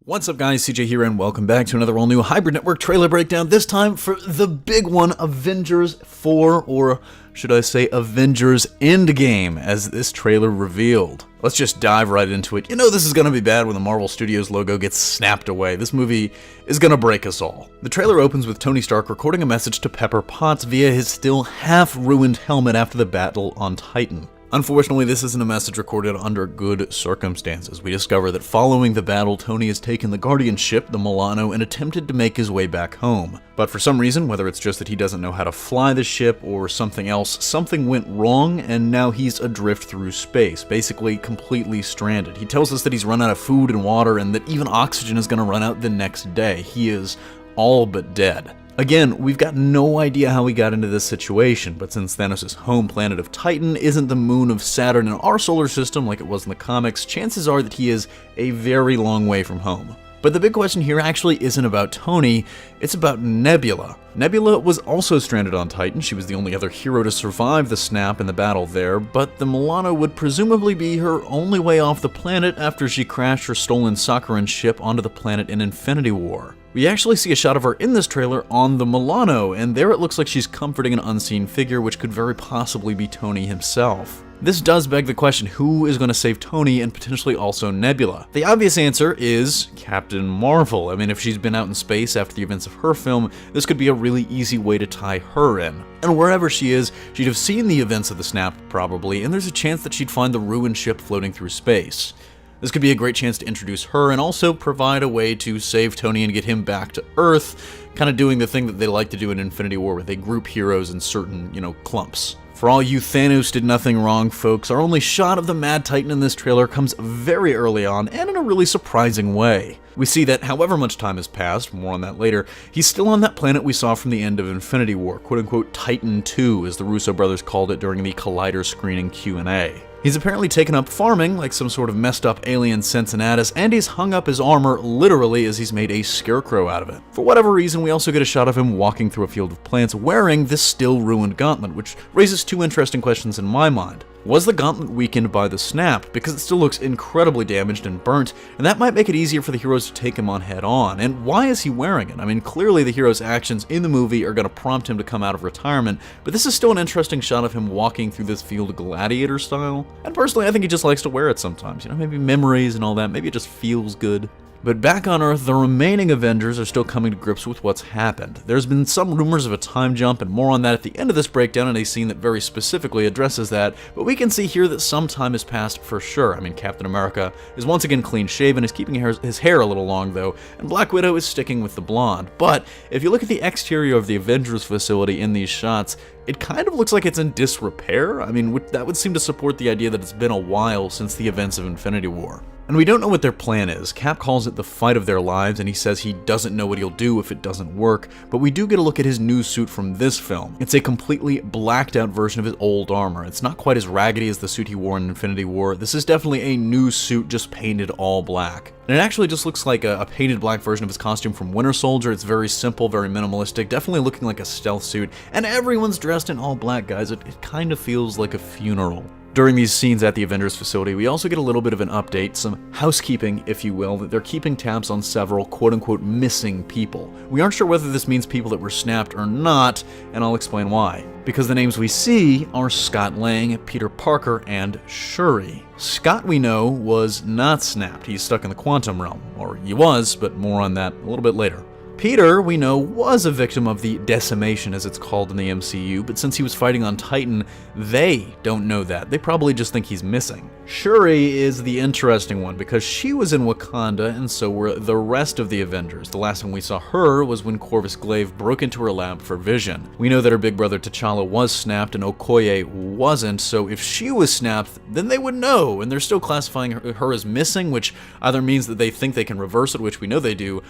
What's up guys, CJ here and welcome back to another all-new Hybrid Network trailer breakdown, this time for the big one, Avengers 4, or should I say Avengers Endgame, as this trailer revealed. Let's just dive right into it. You know this is gonna be bad when the Marvel Studios logo gets snapped away. This movie is gonna break us all. The trailer opens with Tony Stark recording a message to Pepper Potts via his still half-ruined helmet after the battle on Titan. Unfortunately, this isn't a message recorded under good circumstances. We discover that following the battle, Tony has taken the Guardian ship, the Milano, and attempted to make his way back home. But for some reason, whether it's just that he doesn't know how to fly the ship or something else, something went wrong, and now he's adrift through space, basically completely stranded. He tells us that he's run out of food and water, and that even oxygen is going to run out the next day. He is all but dead. Again, we've got no idea how he got into this situation, but since Thanos' home planet of Titan isn't the moon of Saturn in our solar system like it was in the comics, chances are that he is a very long way from home. But the big question here actually isn't about Tony, it's about Nebula. Nebula was also stranded on Titan. She was the only other hero to survive the snap in the battle there, but the Milano would presumably be her only way off the planet after she crashed her stolen Sakharan ship onto the planet in Infinity War. We actually see a shot of her in this trailer on the Milano, and there it looks like she's comforting an unseen figure, which could very possibly be Tony himself. This does beg the question, who is going to save Tony and potentially also Nebula? The obvious answer is Captain Marvel. I mean, if she's been out in space after the events of her film, this could be a really easy way to tie her in. And wherever she is, she'd have seen the events of the snap, probably, and there's a chance that she'd find the ruined ship floating through space. This could be a great chance to introduce her and also provide a way to save Tony and get him back to Earth, kind of doing the thing that they like to do in Infinity War where they group heroes in certain, clumps. For all you Thanos did nothing wrong folks, our only shot of the Mad Titan in this trailer comes very early on and in a really surprising way. We see that however much time has passed, more on that later, he's still on that planet we saw from the end of Infinity War, quote-unquote Titan 2 as the Russo brothers called it during the Collider screening Q&A. He's apparently taken up farming like some sort of messed up alien Cincinnatus, and he's hung up his armor literally as he's made a scarecrow out of it. For whatever reason, we also get a shot of him walking through a field of plants wearing this still ruined gauntlet, which raises two interesting questions in my mind. Was the gauntlet weakened by the snap? Because it still looks incredibly damaged and burnt, and that might make it easier for the heroes to take him on head on. And why is he wearing it? I mean, clearly the hero's actions in the movie are going to prompt him to come out of retirement, but this is still an interesting shot of him walking through this field gladiator style. And personally, I think he just likes to wear it sometimes. Maybe memories and all that, maybe it just feels good. But back on Earth, the remaining Avengers are still coming to grips with what's happened. There's been some rumors of a time jump, and more on that at the end of this breakdown in a scene that very specifically addresses that, but we can see here that some time has passed for sure. I mean, Captain America is once again clean-shaven, is keeping his hair a little long though, and Black Widow is sticking with the blonde. But if you look at the exterior of the Avengers facility in these shots, it kind of looks like it's in disrepair. I mean, that would seem to support the idea that it's been a while since the events of Infinity War. And we don't know what their plan is. Cap calls it the fight of their lives, and he says he doesn't know what he'll do if it doesn't work, but we do get a look at his new suit from this film. It's a completely blacked out version of his old armor. It's not quite as raggedy as the suit he wore in Infinity War. This is definitely a new suit, just painted all black. And it actually just looks like a painted black version of his costume from Winter Soldier. It's very simple, very minimalistic, definitely looking like a stealth suit, and everyone's dressed in all black, guys. It kind of feels like a funeral. During these scenes at the Avengers facility, we also get a little bit of an update, some housekeeping, if you will, that they're keeping tabs on several quote-unquote missing people. We aren't sure whether this means people that were snapped or not, and I'll explain why. Because the names we see are Scott Lang, Peter Parker, and Shuri. Scott, we know, was not snapped. He's stuck in the quantum realm. Or he was, but more on that a little bit later. Peter, we know, was a victim of the decimation, as it's called in the MCU, but since he was fighting on Titan, they don't know that. They probably just think he's missing. Shuri is the interesting one, because she was in Wakanda, and so were the rest of the Avengers. The last time we saw her was when Corvus Glaive broke into her lab for Vision. We know that her big brother T'Challa was snapped, and Okoye wasn't, so if she was snapped, then they would know, and they're still classifying her as missing, which either means that they think they can reverse it, which we know they do,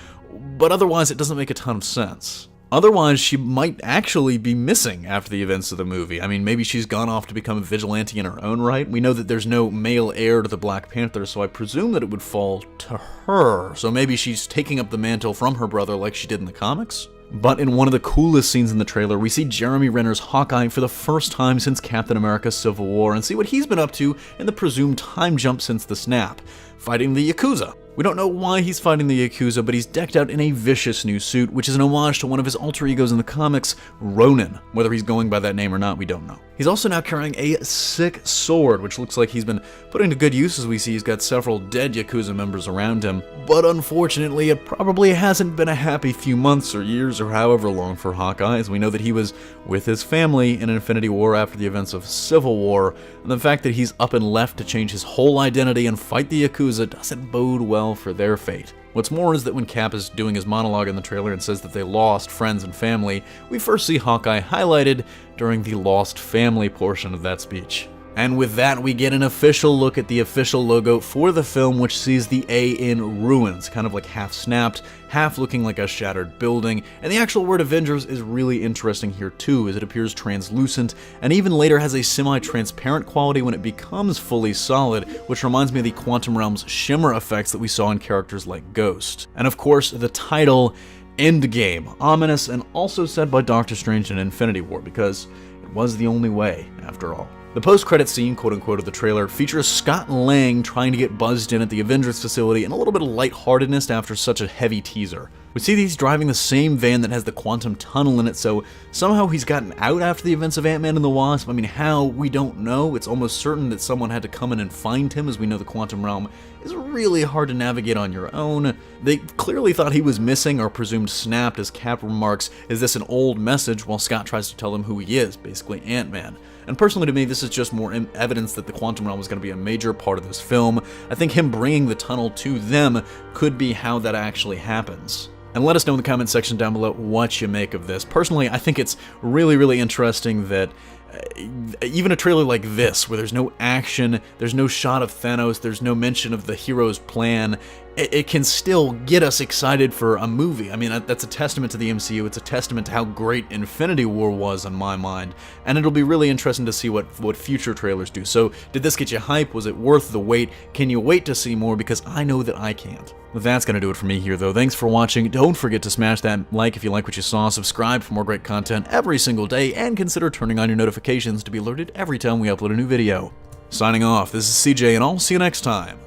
but otherwise it doesn't make a ton of sense. Otherwise, she might actually be missing after the events of the movie. I mean, maybe she's gone off to become a vigilante in her own right. We know that there's no male heir to the Black Panther, so I presume that it would fall to her. So maybe she's taking up the mantle from her brother like she did in the comics? But in one of the coolest scenes in the trailer, we see Jeremy Renner's Hawkeye for the first time since Captain America Civil War and see what he's been up to in the presumed time jump since the snap, fighting the Yakuza. We don't know why he's fighting the Yakuza, but he's decked out in a vicious new suit, which is an homage to one of his alter egos in the comics, Ronin. Whether he's going by that name or not, we don't know. He's also now carrying a sick sword, which looks like he's been putting to good use as we see he's got several dead Yakuza members around him. But unfortunately, it probably hasn't been a happy few months or years or however long for Hawkeye, as we know that he was with his family in Infinity War after the events of Civil War, and the fact that he's up and left to change his whole identity and fight the Yakuza doesn't bode well for their fate. What's more is that when Cap is doing his monologue in the trailer and says that they lost friends and family, we first see Hawkeye highlighted during the lost family portion of that speech. And with that, we get an official look at the official logo for the film, which sees the A in ruins, kind of like half snapped, half looking like a shattered building, and the actual word Avengers is really interesting here too, as it appears translucent, and even later has a semi-transparent quality when it becomes fully solid, which reminds me of the Quantum Realm's shimmer effects that we saw in characters like Ghost. And of course, the title, Endgame, ominous and also said by Doctor Strange in Infinity War, because it was the only way, after all. The post-credit scene, quote-unquote, of the trailer features Scott Lang trying to get buzzed in at the Avengers facility and a little bit of lightheartedness after such a heavy teaser. We see that he's driving the same van that has the quantum tunnel in it, so somehow he's gotten out after the events of Ant-Man and the Wasp. I mean, how? We don't know. It's almost certain that someone had to come in and find him, as we know the quantum realm is really hard to navigate on your own. They clearly thought he was missing or presumed snapped, as Cap remarks, "Is this an old message?" while Scott tries to tell them who he is, basically Ant-Man. And personally to me, this is just more evidence that the quantum realm is going to be a major part of this film. I think him bringing the tunnel to them could be how that actually happens. And let us know in the comment section down below what you make of this. Personally, I think it's really, really interesting that even a trailer like this, where there's no action, there's no shot of Thanos, there's no mention of the hero's plan, it can still get us excited for a movie. I mean, that's a testament to the MCU. It's a testament to how great Infinity War was on my mind, and it'll be really interesting to see what future trailers do. So, did this get you hype? Was it worth the wait? Can you wait to see more? Because I know that I can't. Well, that's going to do it for me here, though. Thanks for watching. Don't forget to smash that like if you like what you saw, subscribe for more great content every single day, and consider turning on your notifications to be alerted every time we upload a new video. Signing off, this is CJ, and I'll see you next time